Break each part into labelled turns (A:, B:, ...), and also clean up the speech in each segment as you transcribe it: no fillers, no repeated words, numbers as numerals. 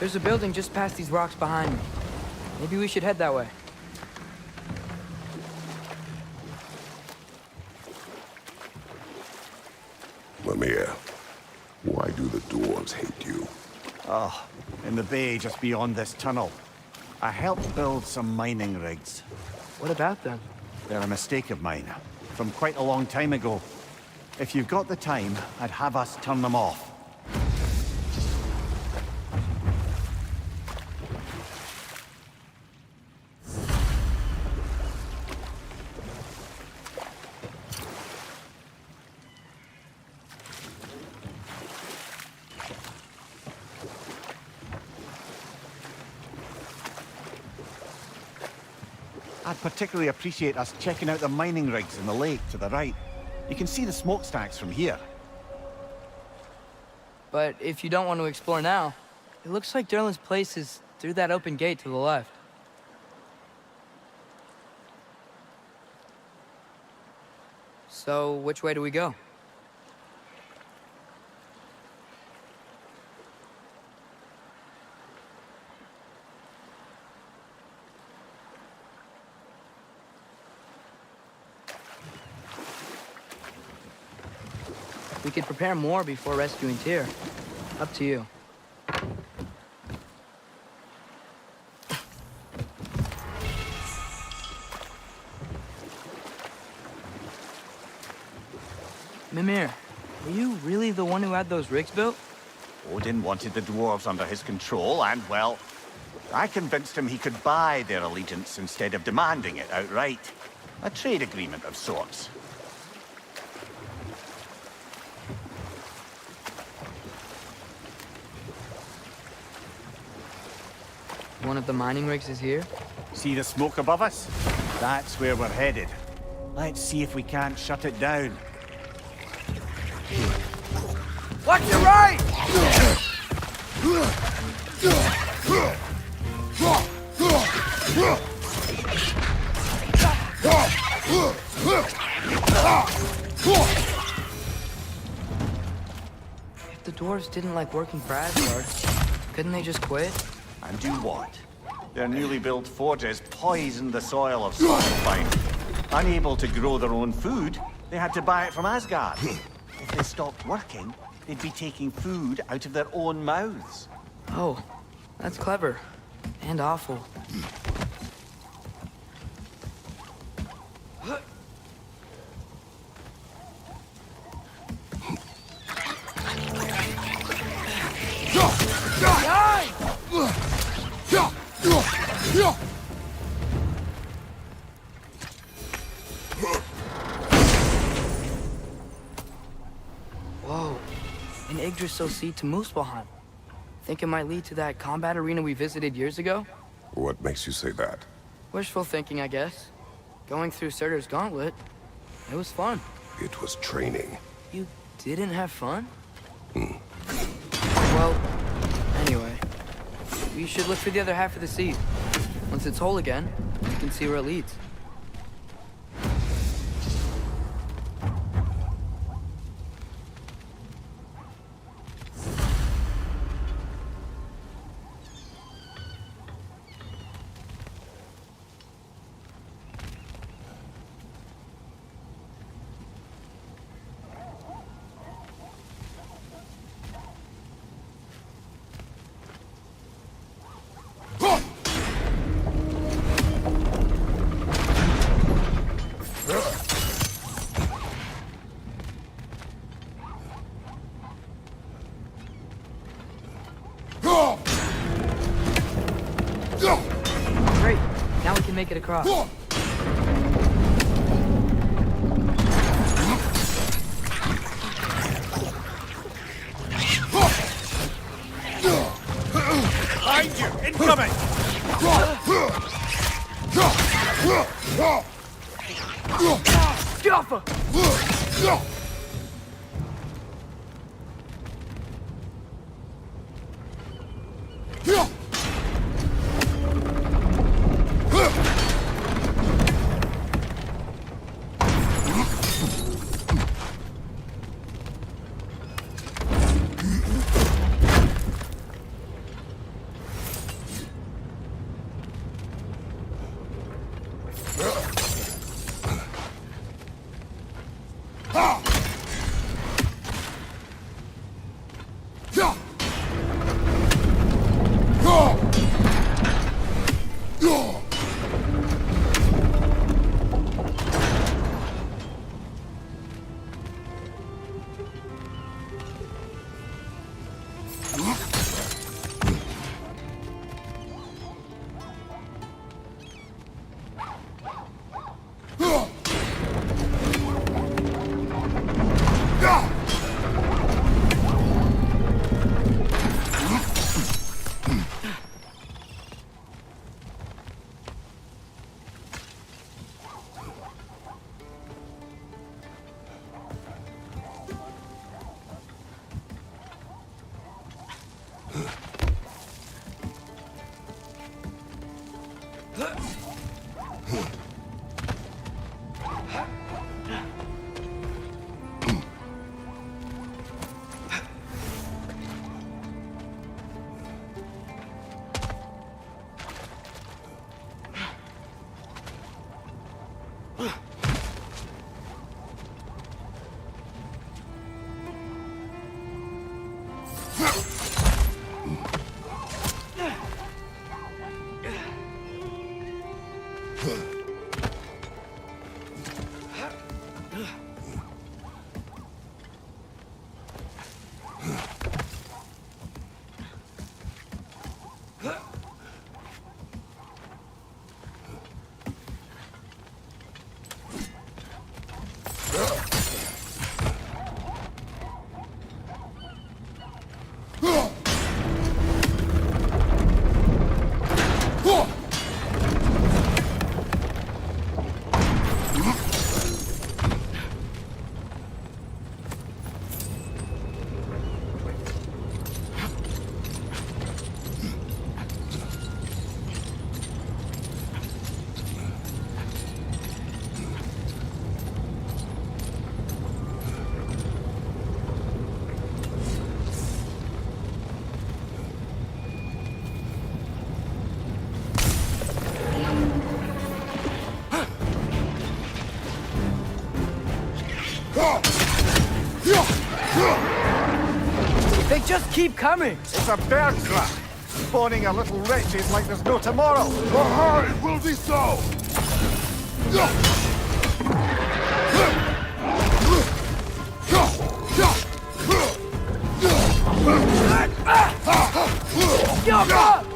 A: There's a building just past these rocks behind me. Maybe we should head that way.
B: Lemire, why do the dwarves hate you?
C: Oh, in the bay just beyond this tunnel. I helped build some mining rigs.
A: What about them?
C: They're a mistake of mine, from quite a long time ago. If you've got the time, I'd have us turn them off. I'd particularly appreciate us checking out the mining rigs in the lake to the right. You can see the smokestacks from here.
A: But if you don't want to explore now, it looks like Derlin's place is through that open gate to the left. So, which way do we go? We could prepare more before rescuing Tyr. Up to you. Mimir, were you really the one who had those rigs built?
C: Odin wanted the dwarves under his control, and, well, I convinced him he could buy their allegiance instead of demanding it outright. A trade agreement of sorts.
A: One of the mining rigs is here?
C: See the smoke above us? That's where we're headed. Let's see if we can't shut it down.
A: Watch your right! If the dwarves didn't like working for Asgard, couldn't they just quit?
C: And do what? Their newly built forges poisoned the soil of Svartalfheim. Unable to grow their own food, they had to buy it from Asgard. If they stopped working, they'd be taking food out of their own mouths.
A: Oh, that's clever. And awful. Whoa, an Yggdrasil seed to Muspelheim. Think it might lead to that combat arena we visited years ago?
B: What makes you say that?
A: Wishful thinking, I guess. Going through Surtur's gauntlet, it was fun.
B: It was training.
A: You didn't have fun? Well, anyway, we should look for the other half of the seed. Once it's whole again, you can see where it leads. Great, now we can make it across.
C: Behind you! Incoming!
A: Jaffa! They just keep coming!
C: It's a bird trap! Spawning a little wretches like there's no tomorrow!
B: It will be so!
A: Jump up!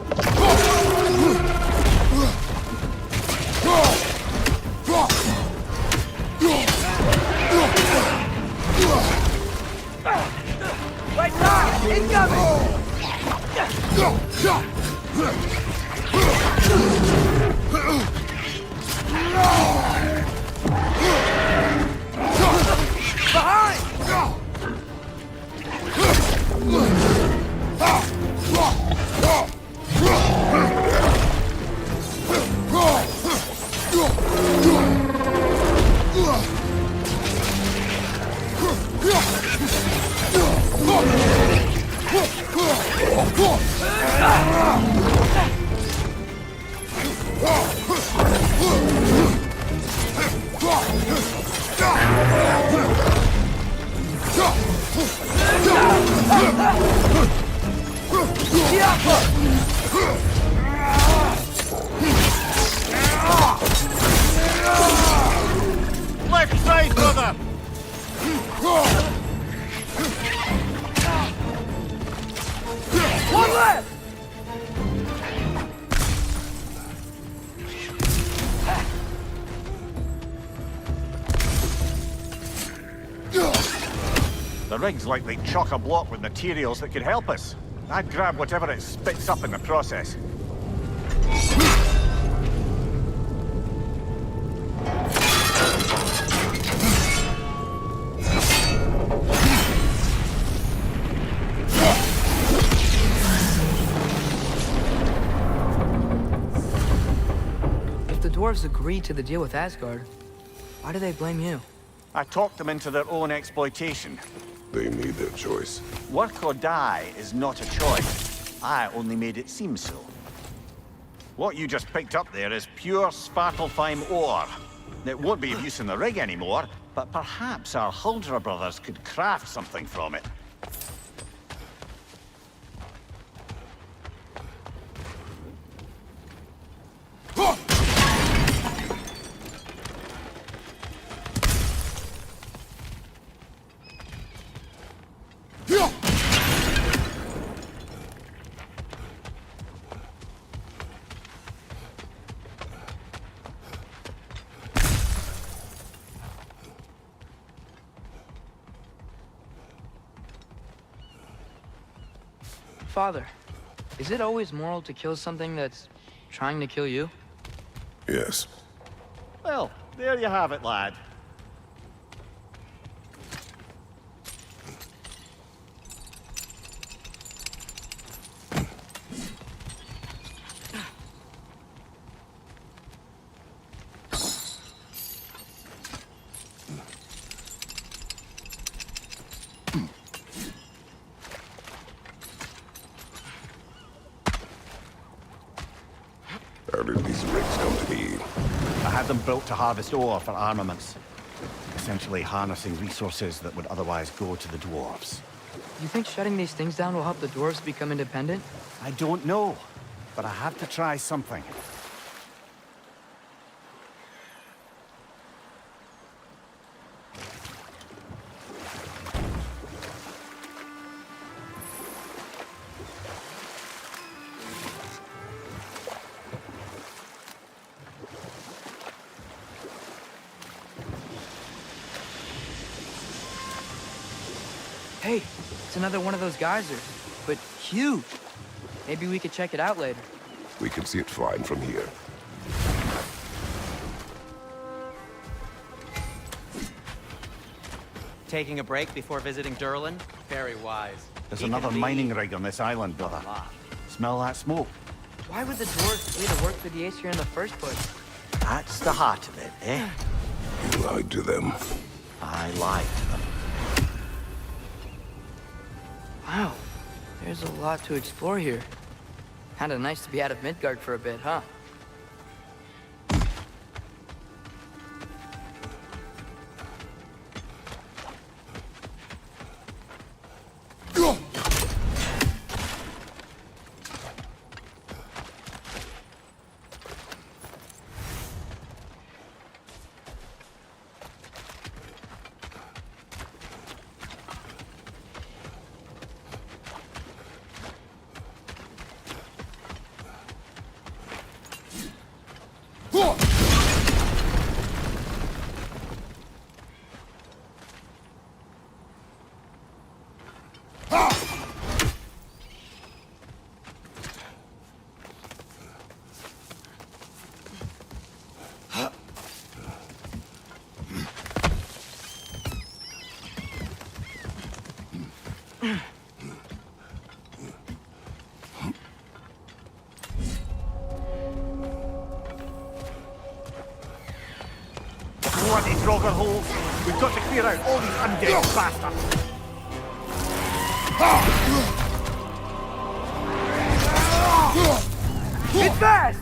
A: Right side! Incoming! Behind!
C: Left side, brother!
A: One left!
C: The rig's likely chock-a-block with materials that could help us. I'd grab whatever it spits up in the process.
A: If the dwarves agreed to the deal with Asgard, why do they blame you?
C: I talked them into their own exploitation.
B: They made their choice.
C: Work or die is not a choice. I only made it seem so. What you just picked up there is pure Svartalfheim ore. It won't be of use in the rig anymore, but perhaps our Huldra brothers could craft something from it.
A: Father, is it always moral to kill something that's trying to kill you?
B: Yes.
C: Well, there you have it, lad.
B: How did these rigs come to be?
C: I had them built to harvest ore for armaments. Essentially harnessing resources that would otherwise go to the dwarves.
A: You think shutting these things down will help the dwarves become independent?
C: I don't know, but I have to try something.
A: Hey, it's another one of those geysers, but huge. Maybe we could check it out later.
B: We can see it fine from here.
D: Taking a break before visiting Durlin? Very wise.
C: There's
D: He can
C: another
D: be
C: mining rig on this island, brother.
D: a lot.
C: Smell that smoke?
A: Why would the dwarves pay to work for the Ace here in the first place?
C: That's the heart of it, eh?
B: You lied to them.
C: I lied to them.
A: Wow, there's a lot to explore here. Kinda nice to be out of Midgard for a bit, huh?
C: Bloody Draugr holes! We've got to clear out all these undead bastards!
A: Get fast!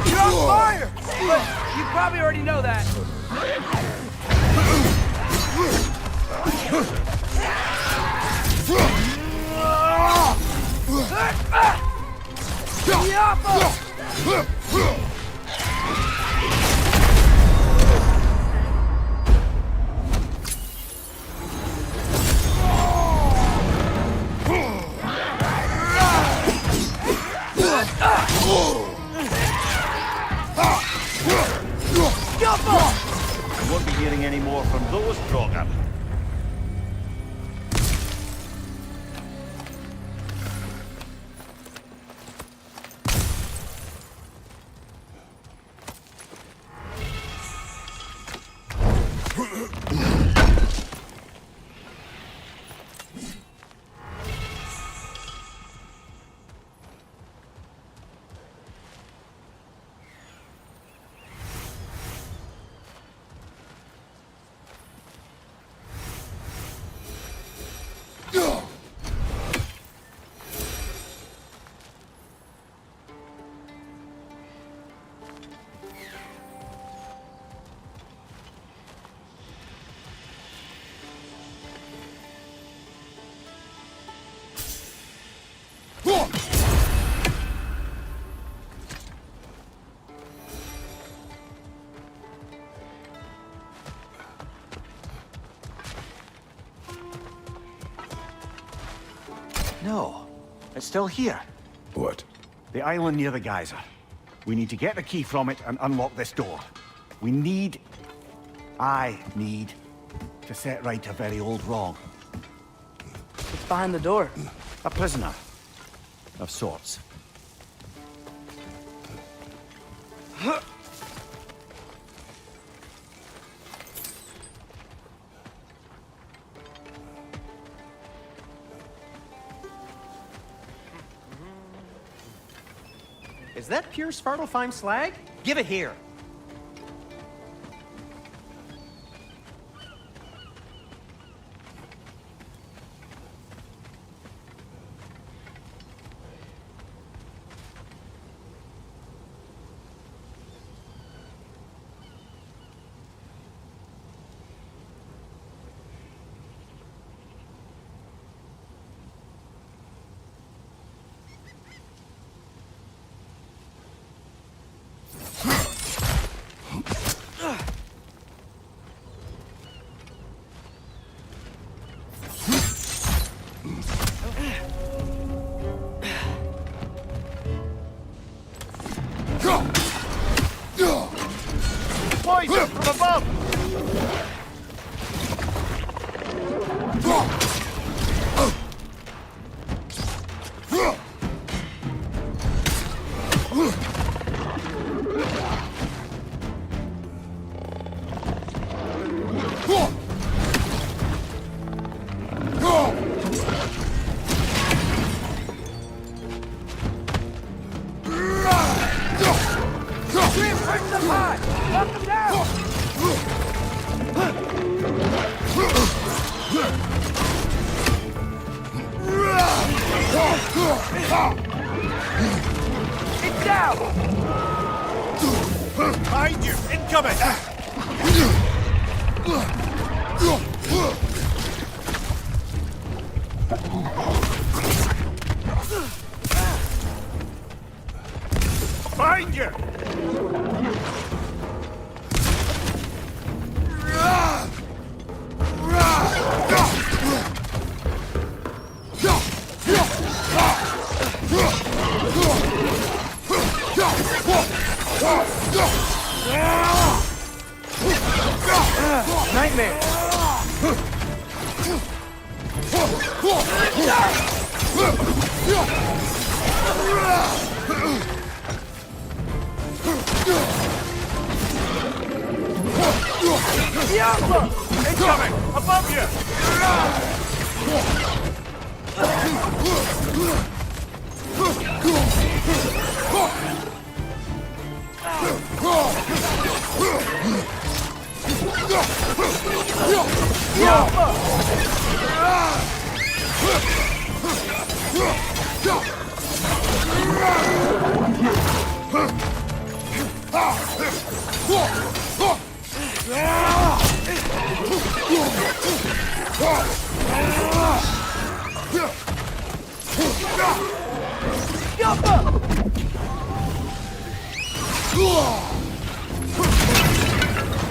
A: You're on fire! But you probably already know that.
C: You won't be hearing any more from those Draugr. No, it's still here.
B: What?
C: The island near the geyser. We need to get the key from it and unlock this door. I need to set right a very old wrong.
A: What's behind the door?
C: A prisoner. Of sorts.
D: Is that pure Svartalfheim slag? Give it here.
C: Poison from above!
A: It's down!
C: Behind you! Incoming! Behind you!
A: Nightmare!
C: Incoming! Above you!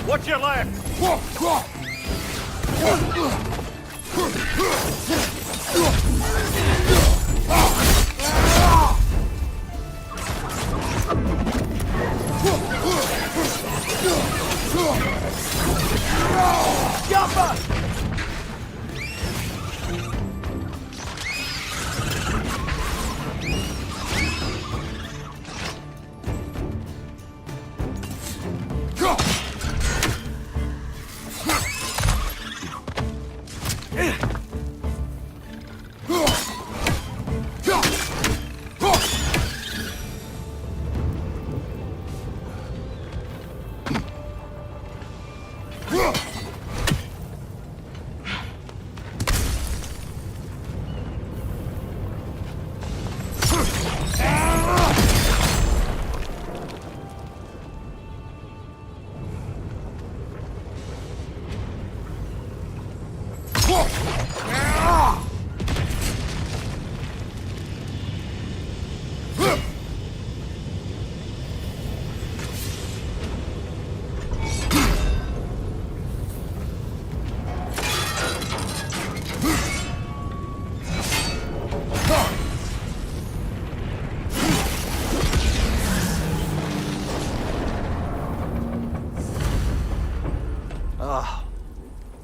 C: Watch your left!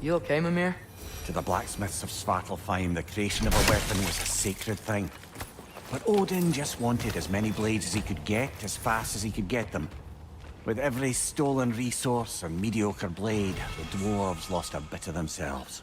A: You okay, Mimir?
C: To the blacksmiths of Svartalfheim, the creation of a weapon was a sacred thing. But Odin just wanted as many blades as he could get, as fast as he could get them. With every stolen resource and mediocre blade, the dwarves lost a bit of themselves.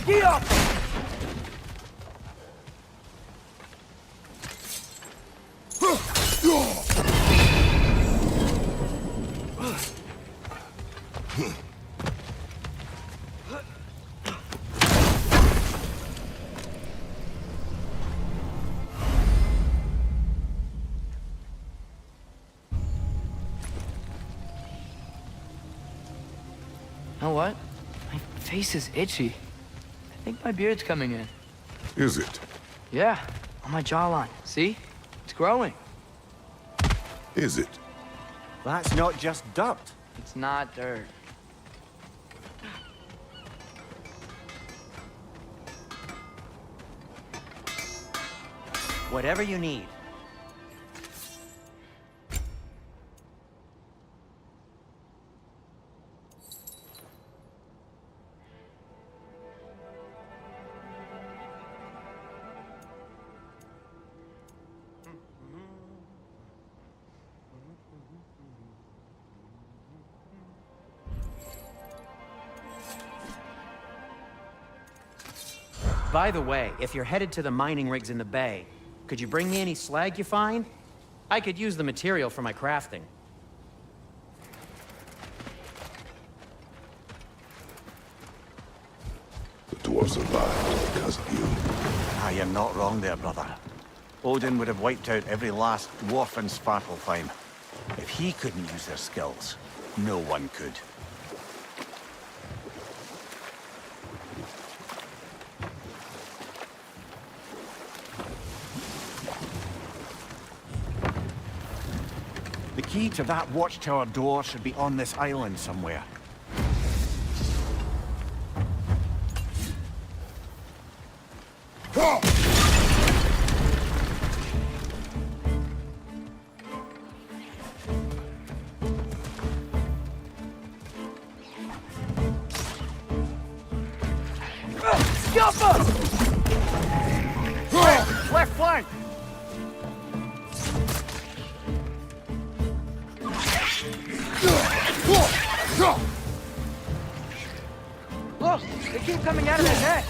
A: Get up! You know what? My face is itchy. I think my beard's coming in.
B: Is it?
A: Yeah, on my jawline. See? It's growing.
B: Is it?
C: That's not just dirt.
A: It's not dirt.
D: Whatever you need. By the way, if you're headed to the mining rigs in the bay, could you bring me any slag you find? I could use the material for my crafting.
B: The dwarves survived because of you.
C: Ah, you're not wrong there, brother. Odin would have wiped out every last dwarf in Svartalfheim. If he couldn't use their skills, no one could. The key to that watchtower door should be on this island somewhere. Left flank!
A: Look, they keep coming out of his head.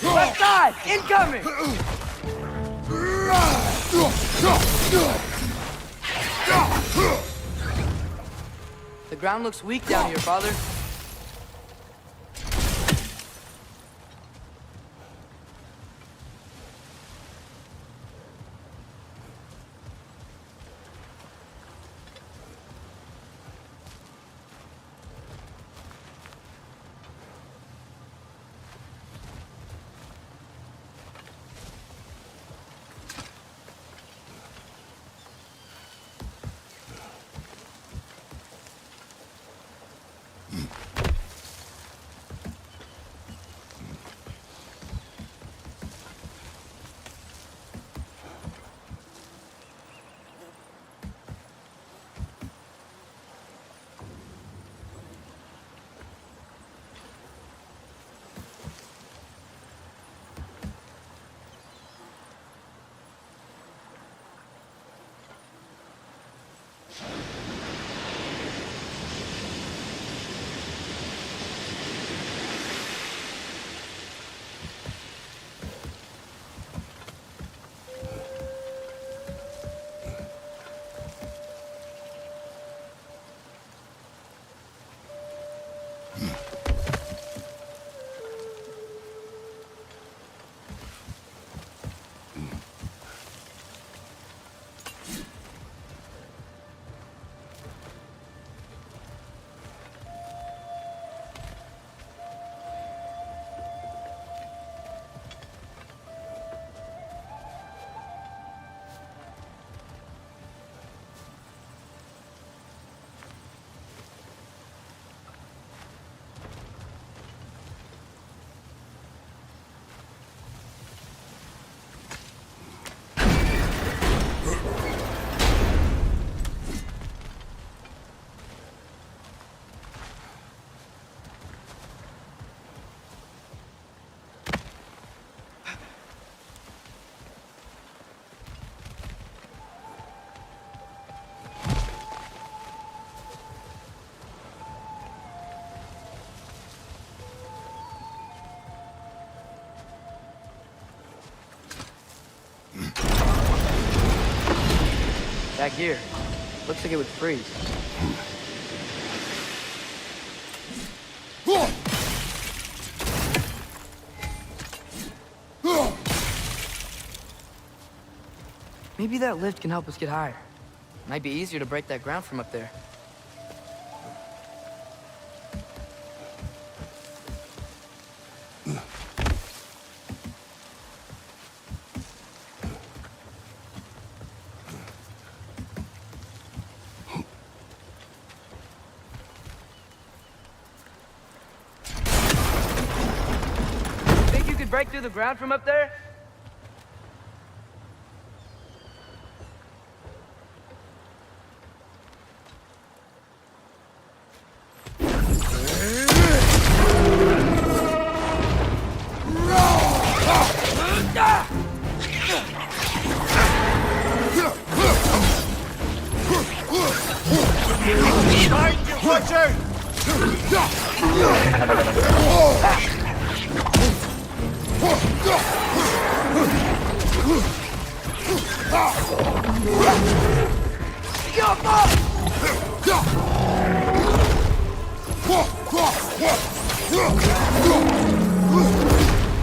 A: Left side! Incoming! The ground looks weak down here, Father. Back here. Looks like it would freeze. Maybe that lift can help us get higher. Might be easier to break that ground from up there. Think you could break through the ground from up there?
C: Behind you, watch out!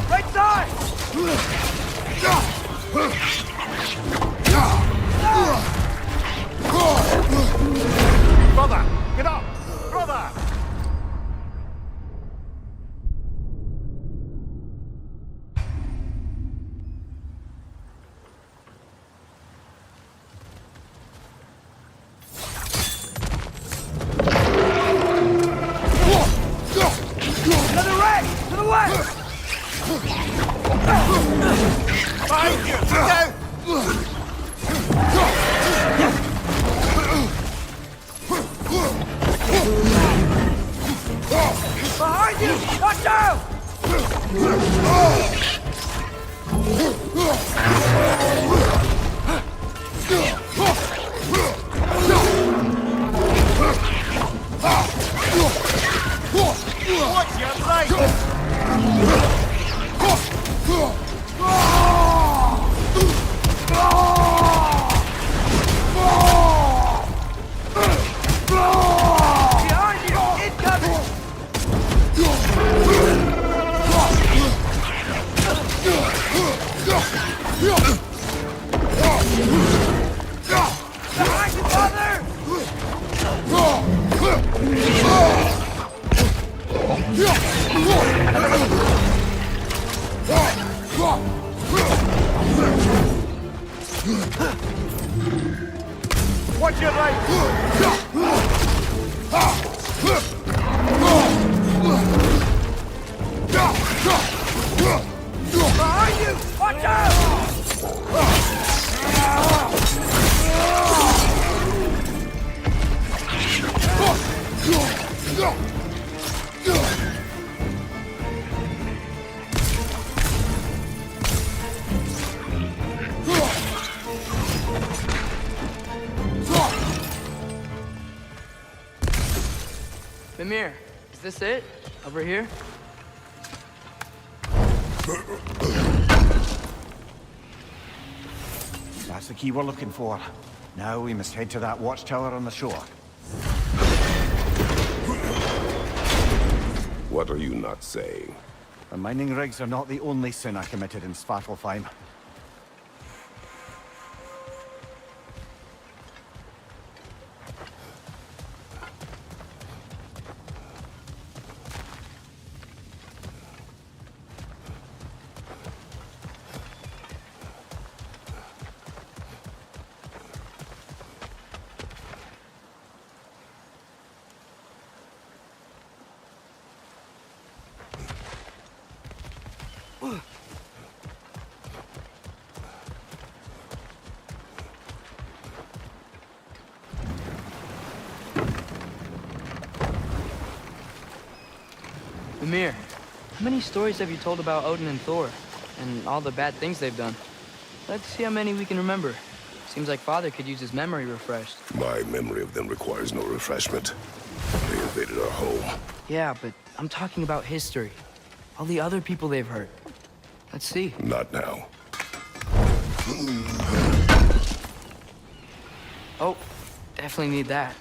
A: Right side!
C: Brother, get up! Brother!
A: Another ray! To the west!
C: Behind you! Down!
A: Behind you! Watch out!
C: Watch your right!
A: Behind you! Incoming! Behind you, father!
C: Watch your right!
A: Behind you! Watch out! Mimir, is this it? Over here?
C: That's the key we're looking for. Now we must head to that watchtower on the shore.
B: What are you not saying?
C: The mining rigs are not the only sin I committed in Svartalfheim.
A: Mimir, how many stories have you told about Odin and Thor? And all the bad things they've done? Let's see how many we can remember. Seems like Father could use his memory refreshed.
B: My memory of them requires no refreshment. They invaded our home.
A: Yeah, but I'm talking about history. All the other people they've hurt. Let's see.
B: Not now.
A: Oh, definitely need that.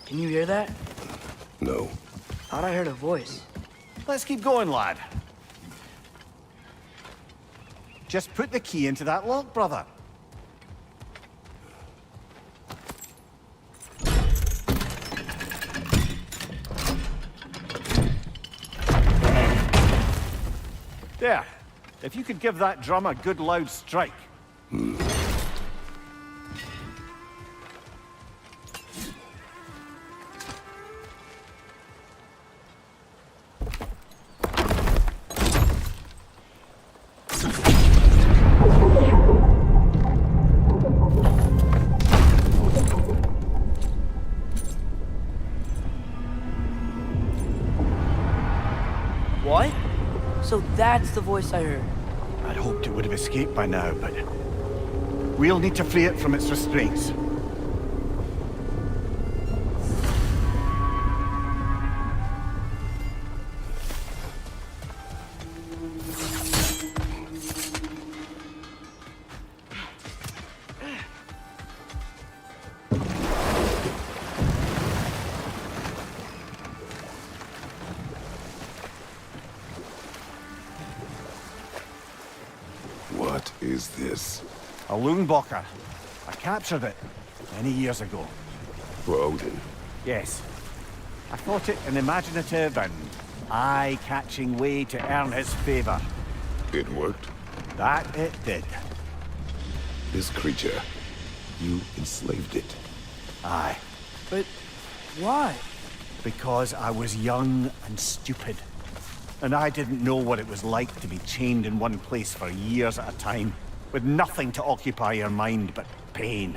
A: Can you hear that?
B: No.
A: Thought I heard a voice.
C: Let's keep going, lad. Just put the key into that lock, brother. There. If you could give that drum a good loud strike.
A: What? So that's the voice I heard.
C: I'd hoped it would have escaped by now, but we'll need to free it from its restraints.
B: What is this?
C: A Loonbocker. I captured it many years ago.
B: For Odin.
C: Yes. I thought it an imaginative and eye-catching way to earn his favor.
B: It worked?
C: That it did.
B: This creature, you enslaved it.
C: Aye.
A: But why?
C: Because I was young and stupid. And I didn't know what it was like to be chained in one place for years at a time, with nothing to occupy your mind but pain.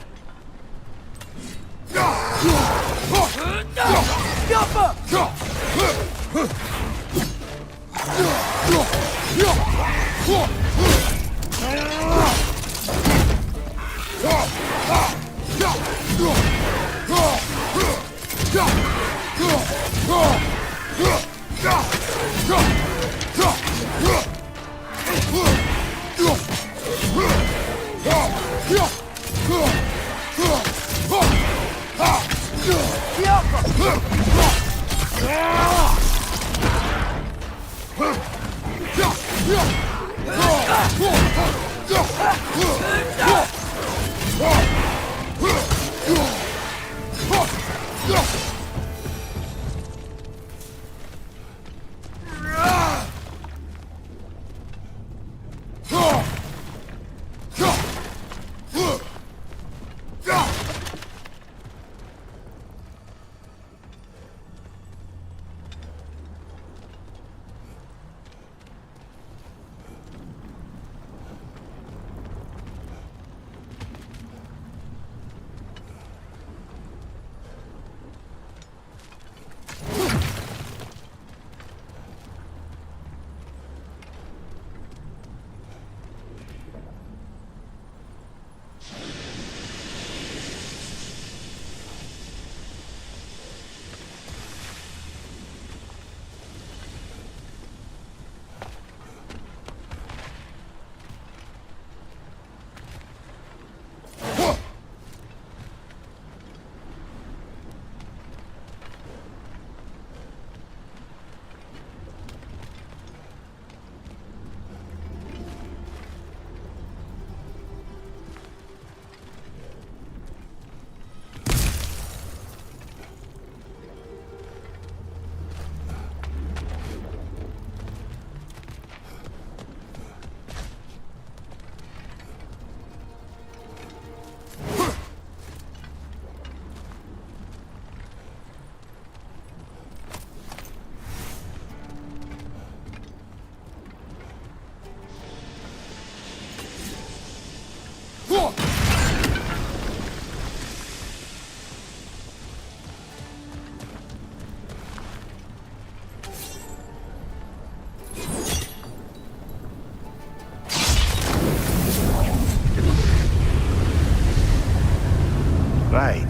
C: Right.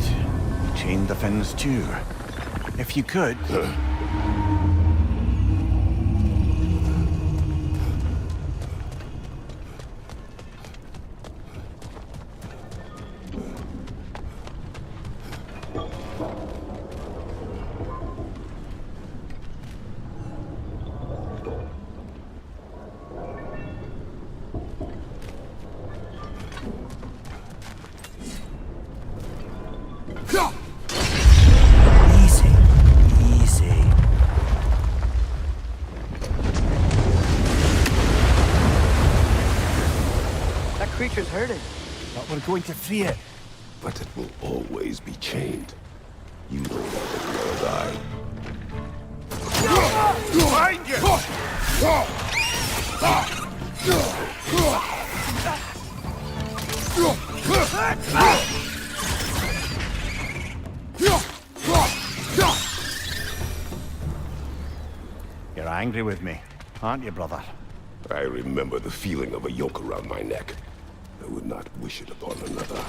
C: Chain the fins too. If you could...
A: Creature's hurting.
C: But we're going to free it.
B: But it will always be chained. You know that as well as I.
C: Find you! You're angry with me, aren't you, brother?
B: I remember the feeling of a yoke around my neck. I would not wish it upon another.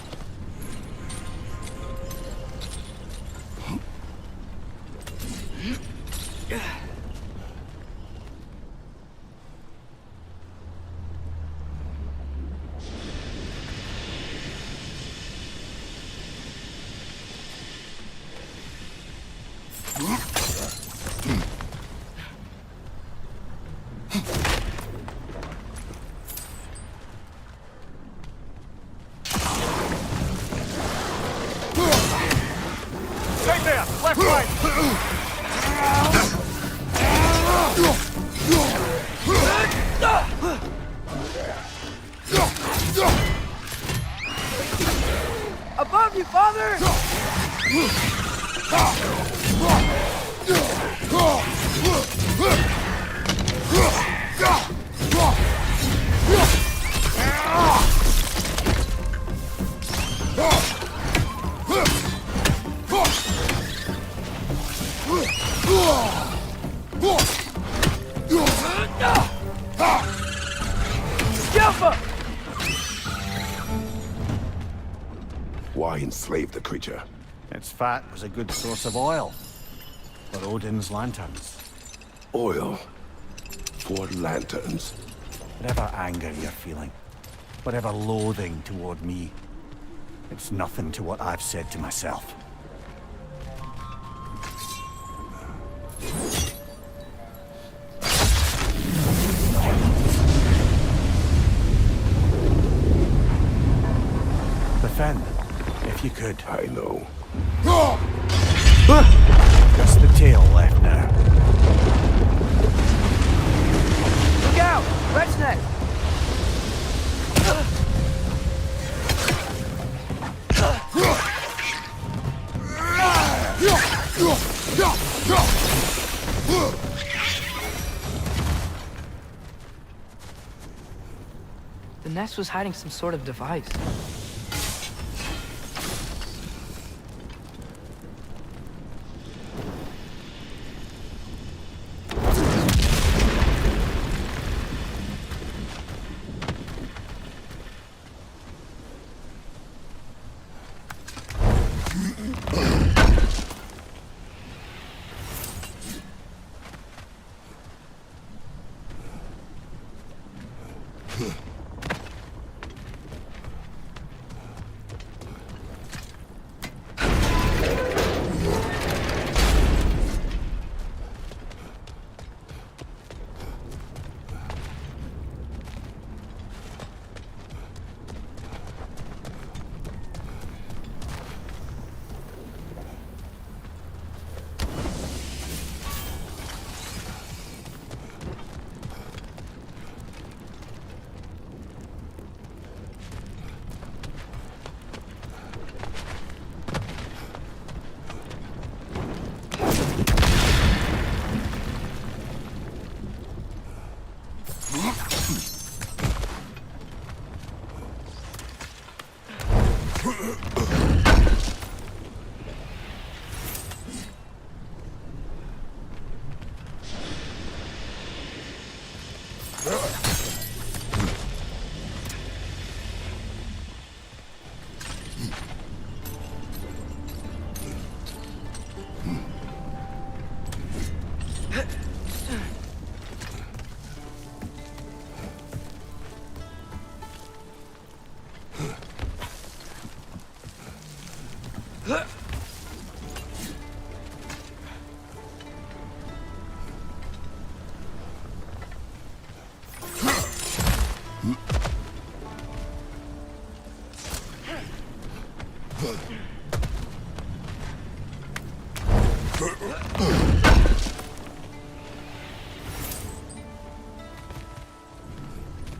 C: Right there! Left, right!
A: Above you, father!
B: Why enslave the creature?
C: Its fat was a good source of oil for Odin's lanterns.
B: Oil for lanterns.
C: Whatever anger you're feeling, whatever loathing toward me, it's nothing to what I've said to myself. Defend, if you could.
B: I know.
C: Just the tail left now.
A: Look out! Red's neck! The nest was hiding some sort of device.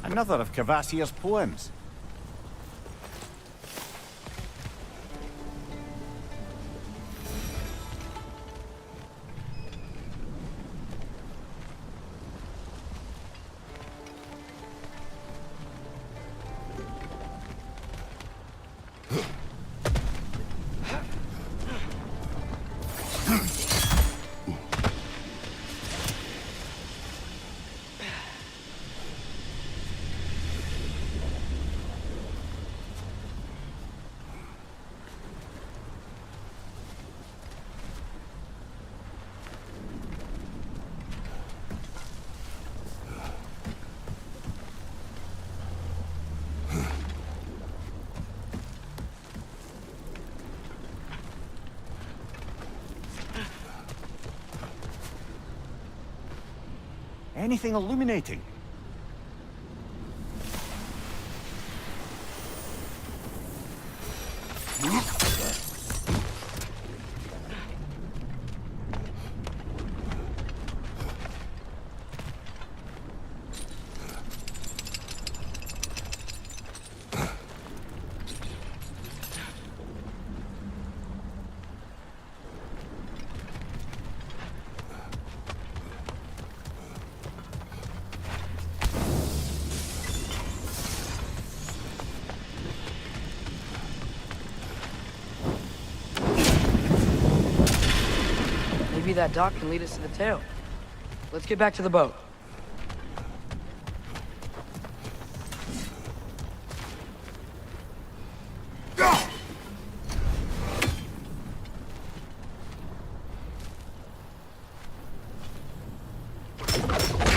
C: Another of Cavassier's poems. Anything illuminating?
A: Maybe that dock can lead us to the tail. Let's get back to the boat.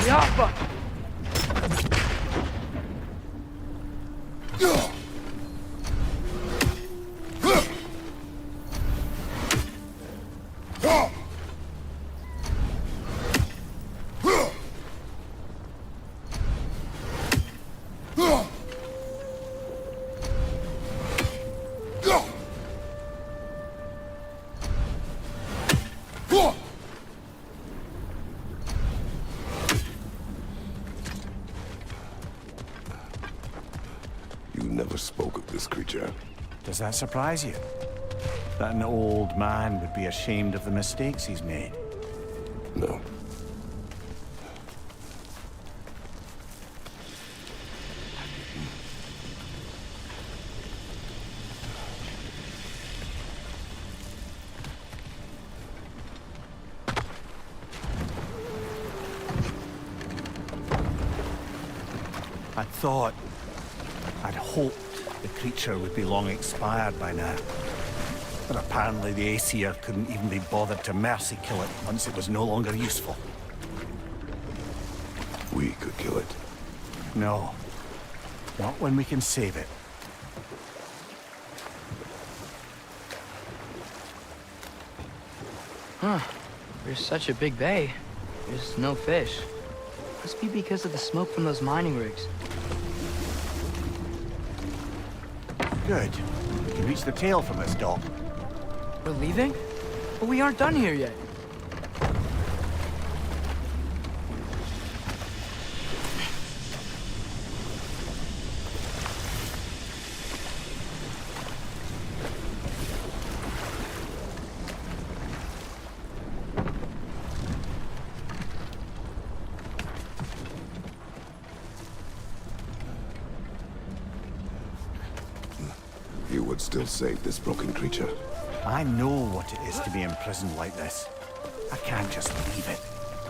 A: Yappa!
B: You never spoke of this creature.
C: Does that surprise you? That an old man would be ashamed of the mistakes he's made?
B: No.
C: I'd hoped the creature would be long expired by now. But apparently the Aesir couldn't even be bothered to mercy kill it once it was no longer useful.
B: We could kill it.
C: No. Not when we can save it.
A: Huh. There's such a big bay. There's no fish. Must be because of the smoke from those mining rigs.
C: Good. We can reach the tail from this dock.
A: We're leaving? But we aren't done here yet.
B: You would still save this broken creature.
C: I know what it is to be imprisoned like this. I can't just leave it.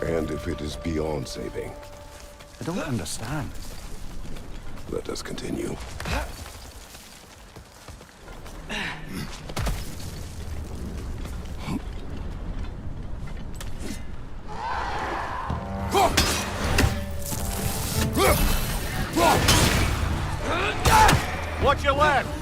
B: And if it is beyond saving,
C: I don't understand.
B: let us continue.
C: Watch your left!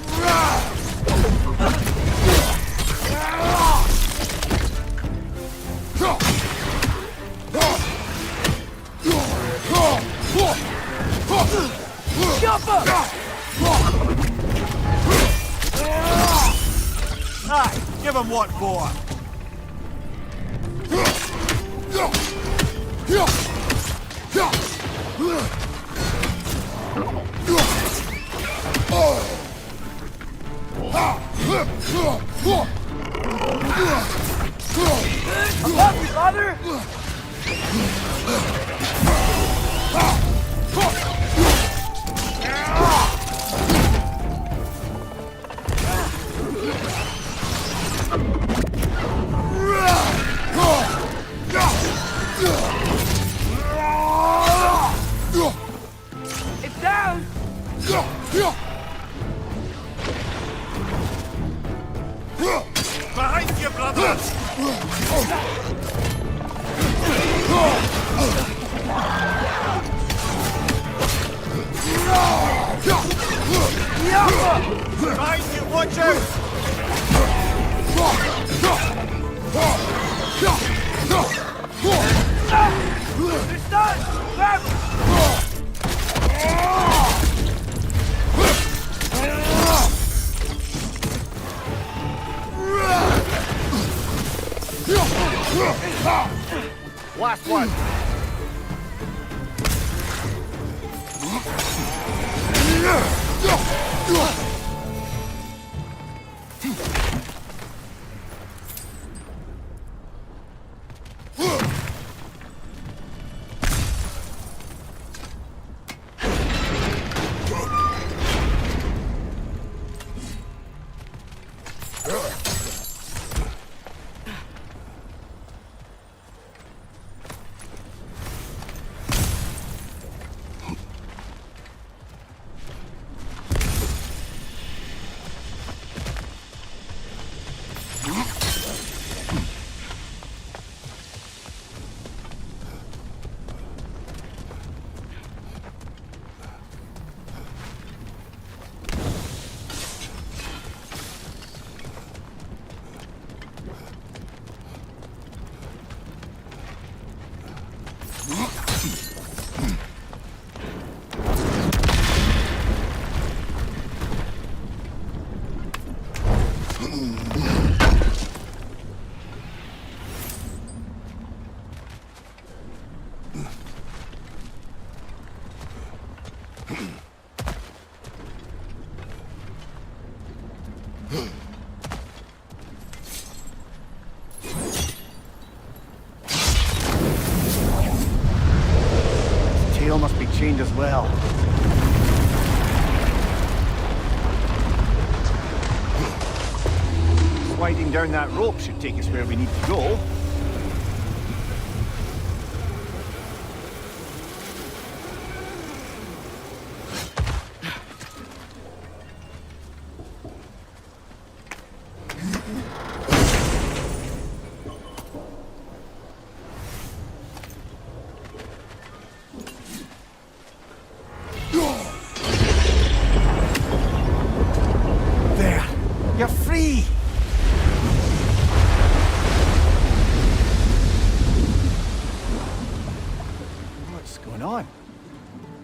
C: give him what for!
A: I'm up, you father! It's down!
C: Behind you, brother! Behind you, watch out!
A: They're stunned! Grab 'em!
C: Last one! Tail must be chained as well. Sliding down that rope should take us where we need to go. There! You're free! What's going on?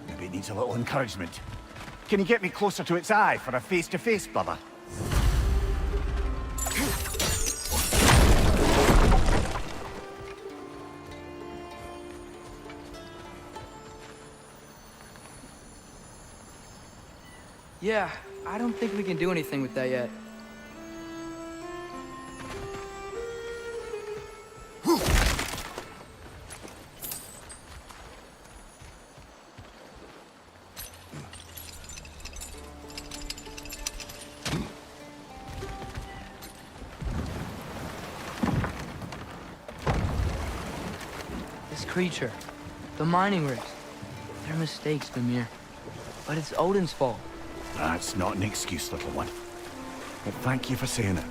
C: Maybe it needs a little encouragement. Can you get me closer to its eye for a face-to-face, brother?
A: Yeah, I don't think we can do anything with that yet. This creature, the mining rigs, they're mistakes, Mimir. But it's Odin's fault.
C: That's not an excuse, little one. But thank you for saying it.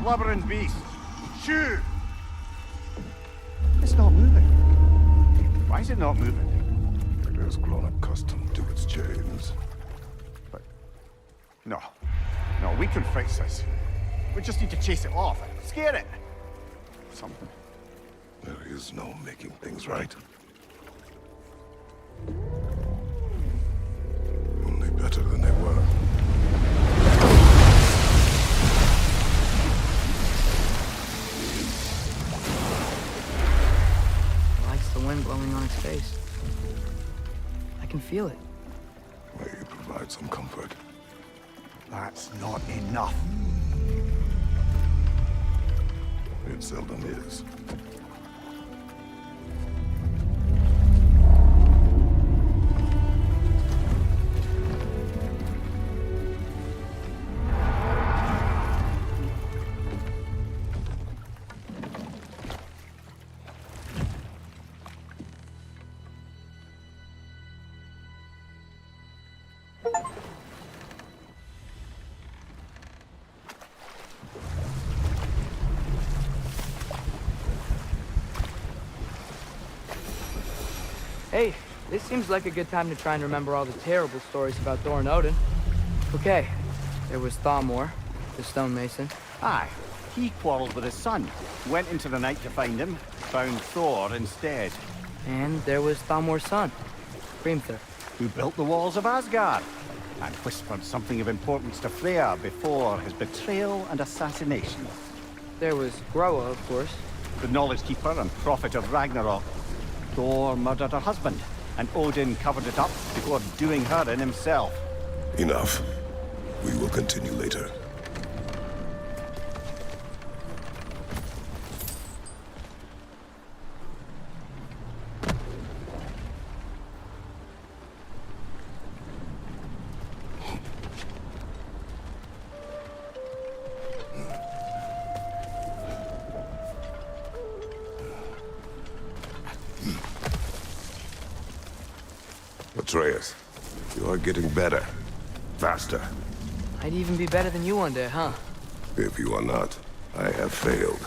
C: blubbering beast. Shoo! It's not moving. Why is it not moving?
B: It has grown accustomed to its chains.
C: But... No. No, we can fix this. We just need to chase it off. Scare it. Something.
B: There is no making things right. Only better than they were.
A: Likes the wind blowing on its face. I can feel it.
B: May you provide some comfort.
C: That's not enough.
B: It seldom is.
A: Hey, this seems like a good time to try and remember all the terrible stories about Thor and Odin. Okay, there was Thamor, the stonemason.
C: Aye. He quarreled with his son. Went into the night to find him. Found Thor instead.
A: And there was Thamor's son, Hrimthur.
C: Who built the walls of Asgard. And whispered something of importance to Freya before his betrayal and assassination.
A: There was Groa, of course.
C: The knowledge keeper and prophet of Ragnarok. Thor murdered her husband, and Odin covered it up before doing her in himself.
B: Enough. We will continue later. Atreus, you are getting better. Faster.
A: I'd even be better than you one day, huh?
B: If you are not, I have failed.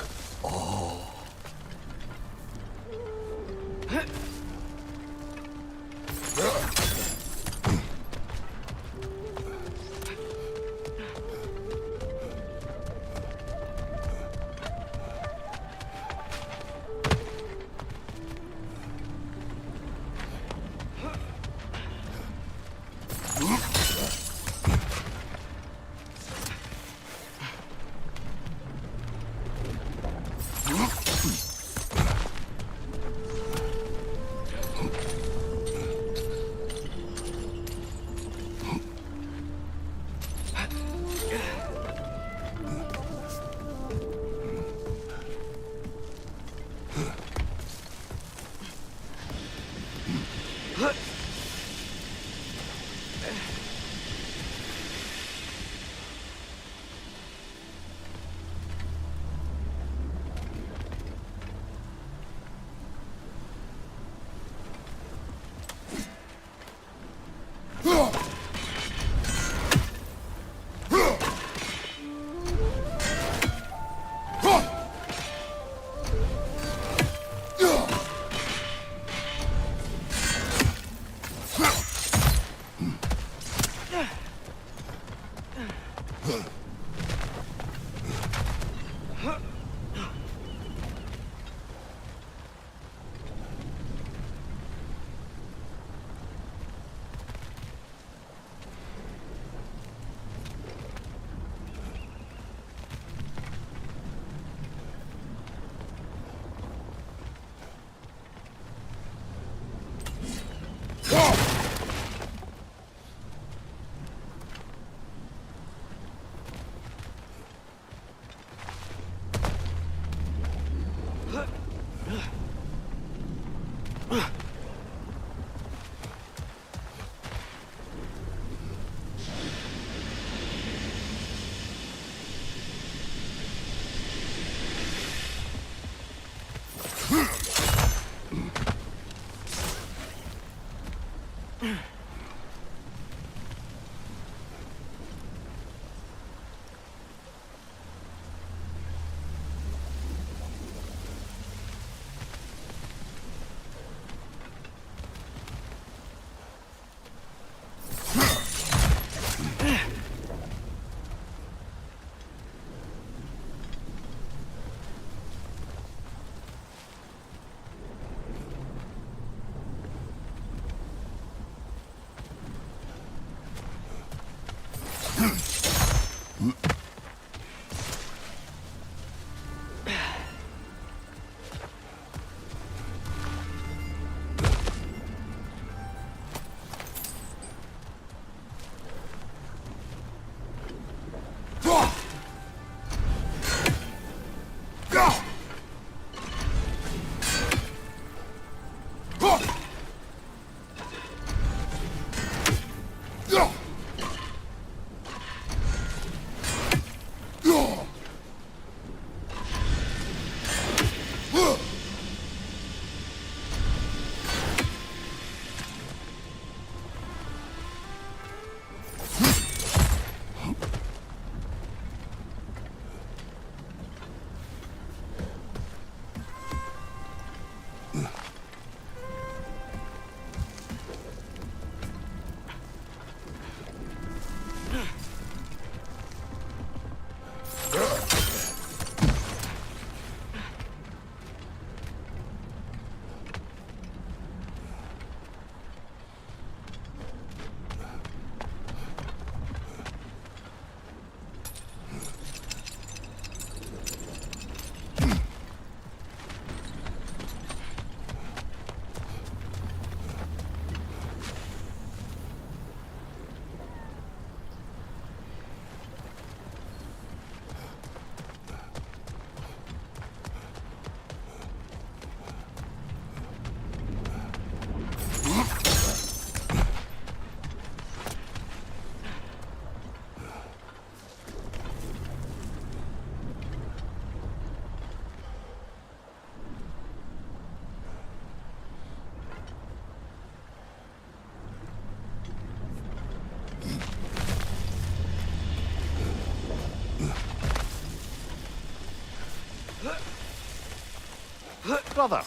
C: brother.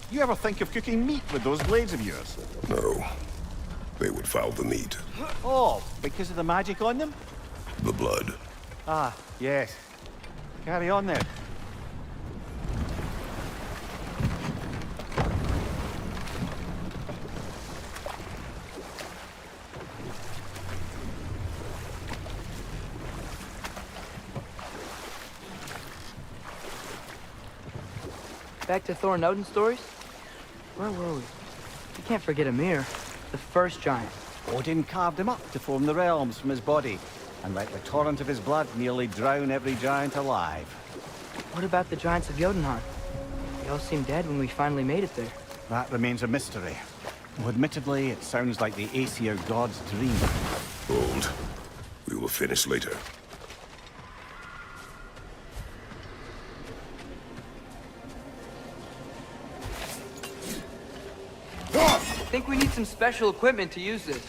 C: You ever think of cooking meat with those blades of yours?
B: No. They would foul the meat.
C: Oh, because of the magic on them?
B: The blood.
C: Ah, yes. Carry on then.
A: Back to Thor and Odin's stories? Where were we? You can't forget Ymir, the first giant.
C: Odin carved him up to form the realms from his body, and let the torrent of his blood nearly drown every giant alive.
A: What about the giants of Jotunheim? They all seemed dead when we finally made it there.
C: That remains a mystery. Though admittedly, it sounds like the Aesir god's dream.
B: Hold. We will finish later.
A: I think we need some special equipment to use this.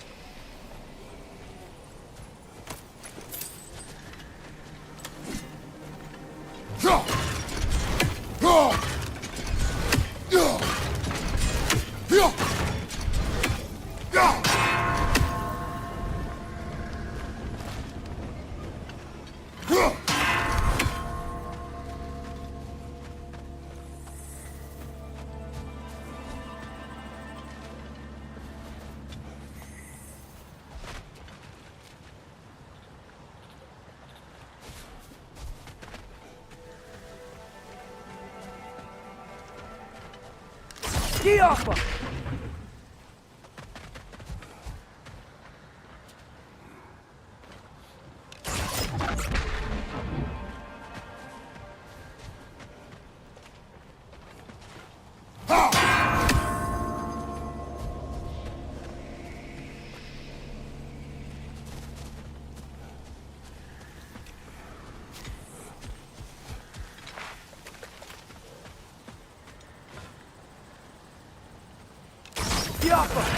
A: Get off him! Get off him!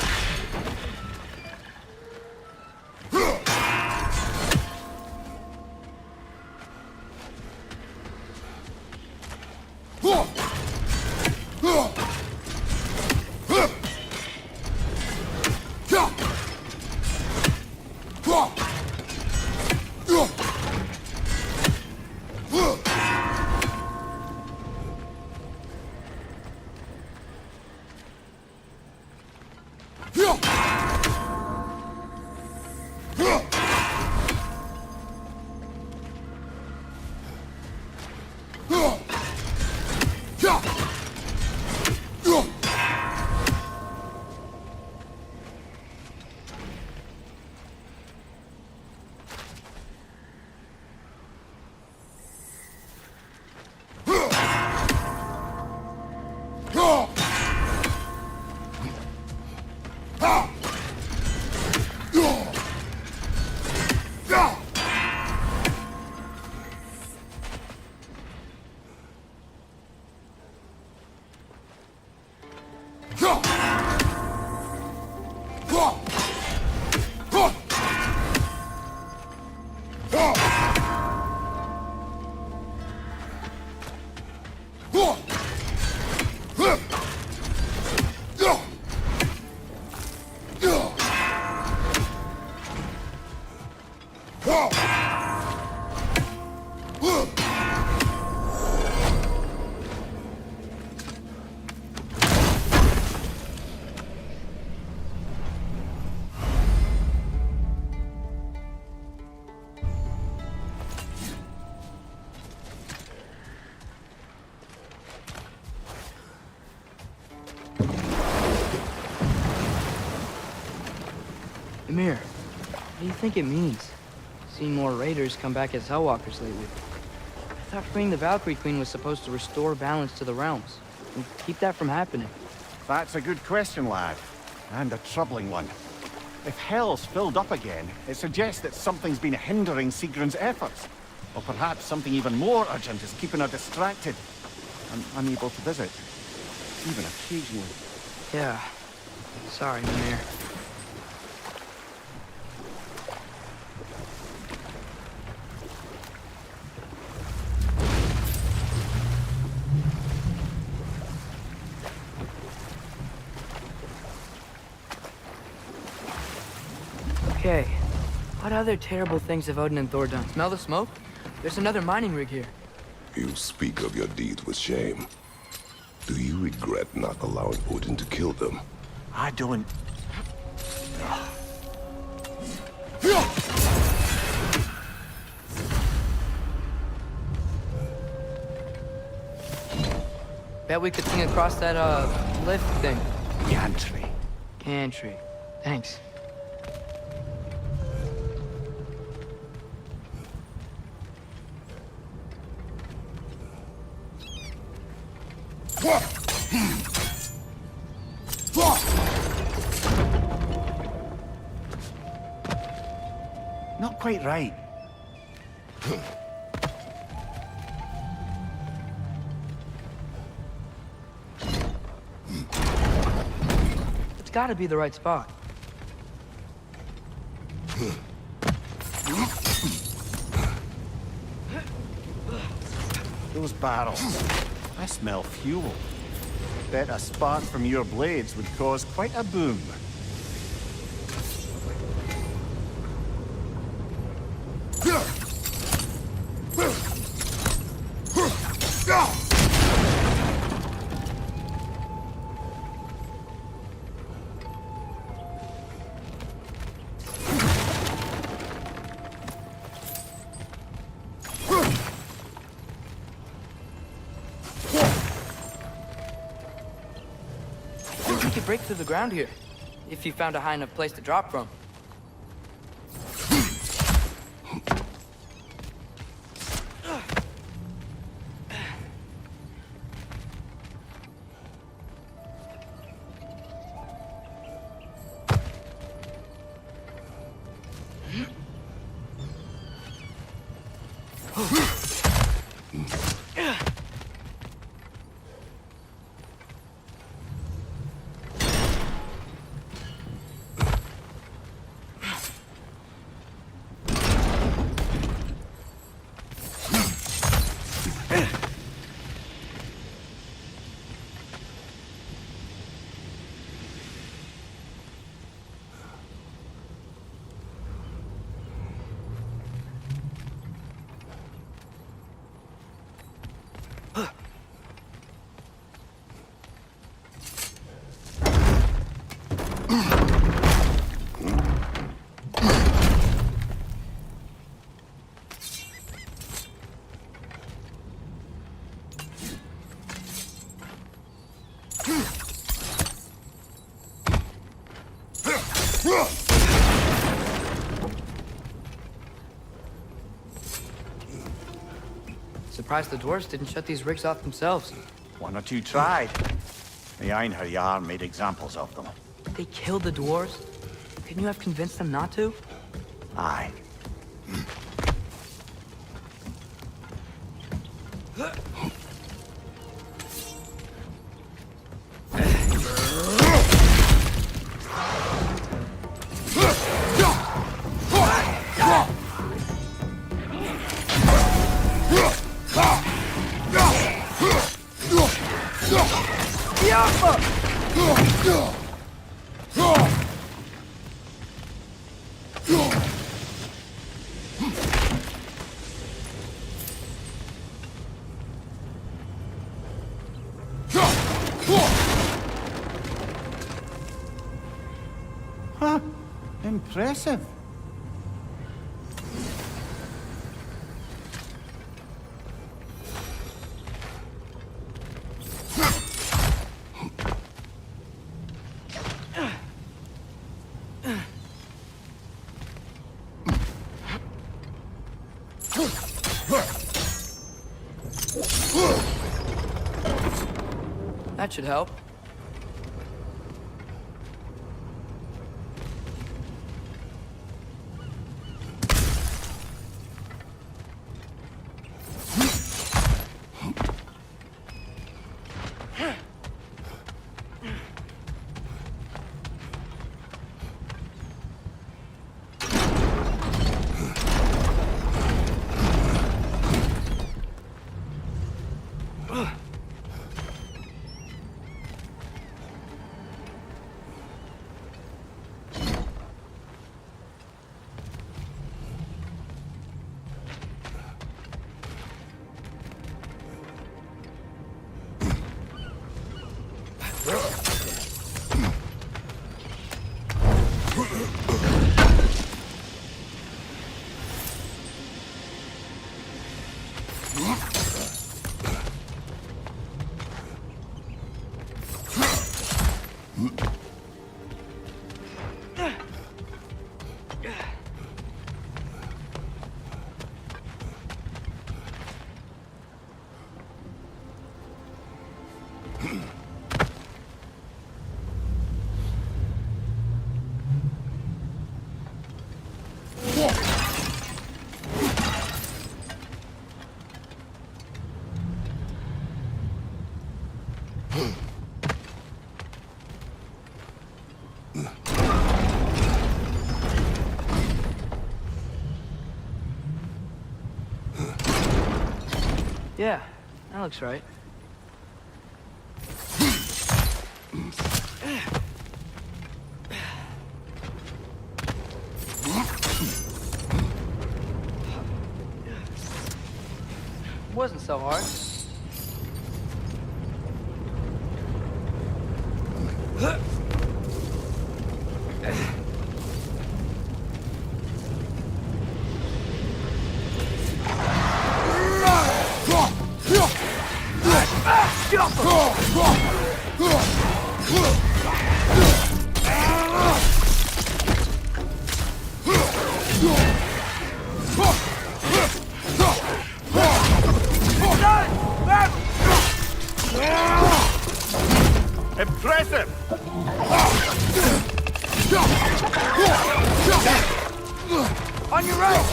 A: Ymir, what do you think it means? Seeing more raiders come back as Hellwalkers lately. I thought freeing the Valkyrie Queen was supposed to restore balance to the realms and keep that from happening.
C: That's a good question, lad. And a troubling one. If Hell's filled up again, it suggests that something's been hindering Sigrun's efforts. Or perhaps something even more urgent is keeping her distracted and unable to visit. Even occasionally.
A: Yeah. Sorry, Ymir. Okay. What other terrible things have Odin and Thor done? Smell the smoke? There's another mining rig here.
B: You speak of your deeds with shame. Do you regret not allowing Odin to kill them?
C: I don't...
A: Bet we could swing across that, lift thing.
C: Gantry.
A: Gantry. Thanks.
C: Not quite right.
A: It's gotta be the right spot.
C: Those barrels. I smell fuel. Bet a spark from your blades would cause quite a boom.
A: We could break through the ground here, if you found a high enough place to drop from. Surprised the dwarves didn't shut these rigs off themselves.
C: One or two tried. The Einherjar made examples of them.
A: They killed the dwarves? Couldn't you have convinced them not to?
C: Aye. Huh. Impressive.
A: That should help. Yeah, that looks right. Wasn't so hard.
C: Impressive!
A: On your right!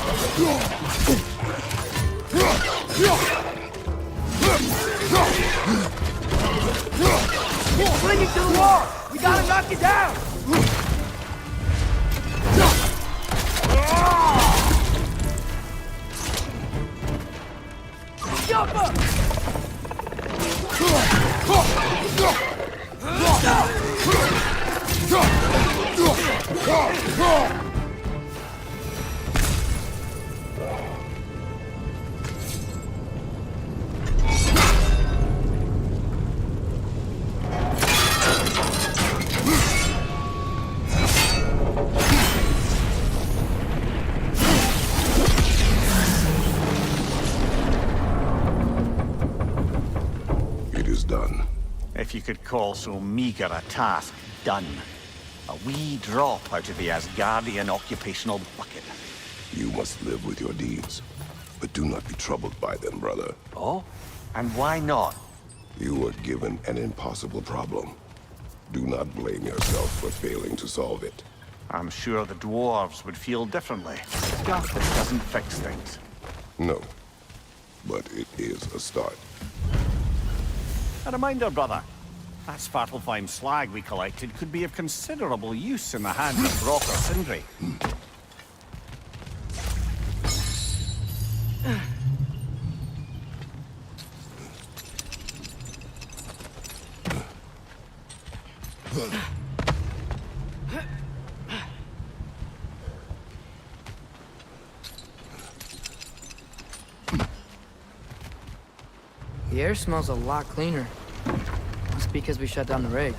A: He's clinging to the wall! We gotta knock it down! Jump up!
B: It is done.
C: If you could call so meager a task done. A wee drop out of the Asgardian occupational bucket.
B: You must live with your deeds, but do not be troubled by them, brother.
C: Oh? And why not?
B: You were given an impossible problem. Do not blame yourself for failing to solve it.
C: I'm sure the dwarves would feel differently. Justice doesn't fix things.
B: No, but it is a start.
C: A reminder, brother. That Svartalfheim slag we collected could be of considerable use in the hands of Brock or Sindri.
A: The air smells a lot cleaner. Must be because we shut down the rigs.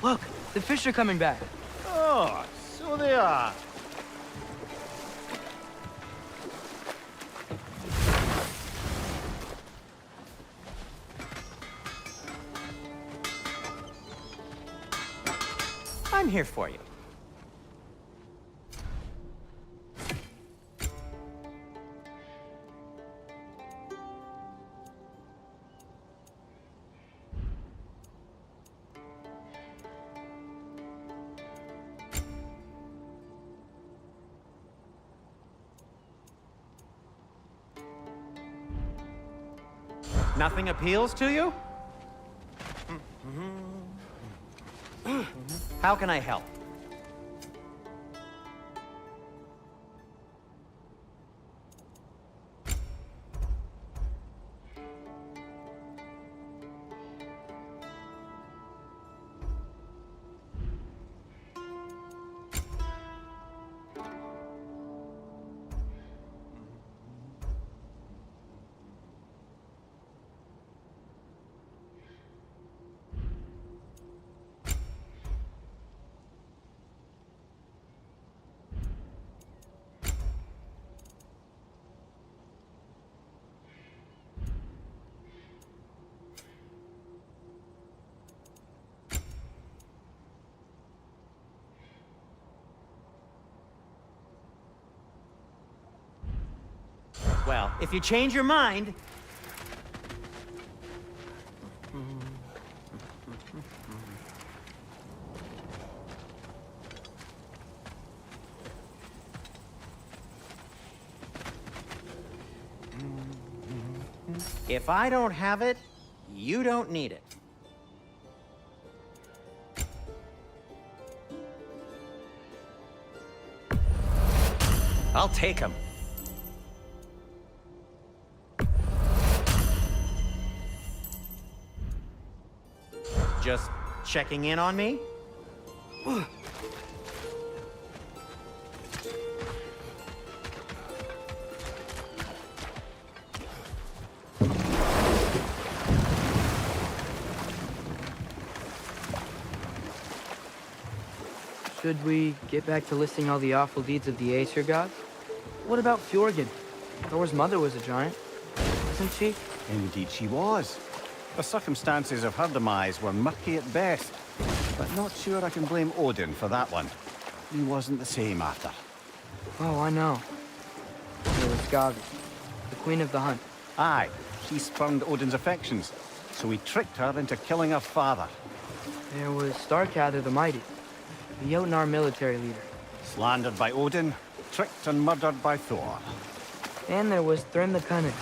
A: Look, the fish are coming back.
C: Oh, so they are.
D: I'm here for you. Nothing appeals to you? How can I help? If you change your mind... If I don't have it, you don't need it. I'll take them. Just checking in on me?
A: Should we get back to listing all the awful deeds of the Aesir gods? What about Fjorgen? Thor's mother was a giant, wasn't she?
E: Indeed she was. The circumstances of her demise were murky at best, but not sure I can blame Odin for that one. He wasn't the same after.
A: Oh, I know. There was Skaga, the queen of the hunt.
E: Aye, she spurned Odin's affections, so he tricked her into killing her father.
A: There was Starkather the Mighty, the Jotnar military leader.
E: Slandered by Odin, tricked and murdered by Thor.
A: And there was Thrym the Cunning,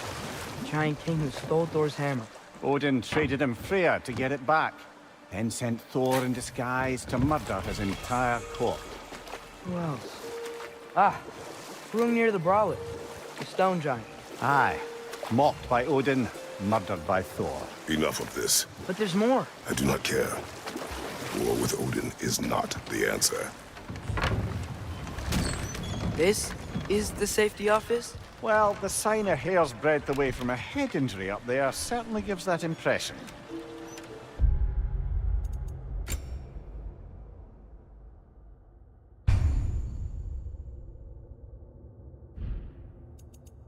A: the giant king who stole Thor's hammer.
E: Odin traded him Freya to get it back, then sent Thor in disguise to murder his entire court.
A: Who else? Ah, Hrungnir the Brawler, the stone giant.
E: Aye, mocked by Odin, murdered by Thor.
B: Enough of this.
A: But there's more.
B: I do not care. War with Odin is not the answer.
A: This is the safety office?
E: Well, the sign a hair's breadth away from a head injury up there certainly gives that impression.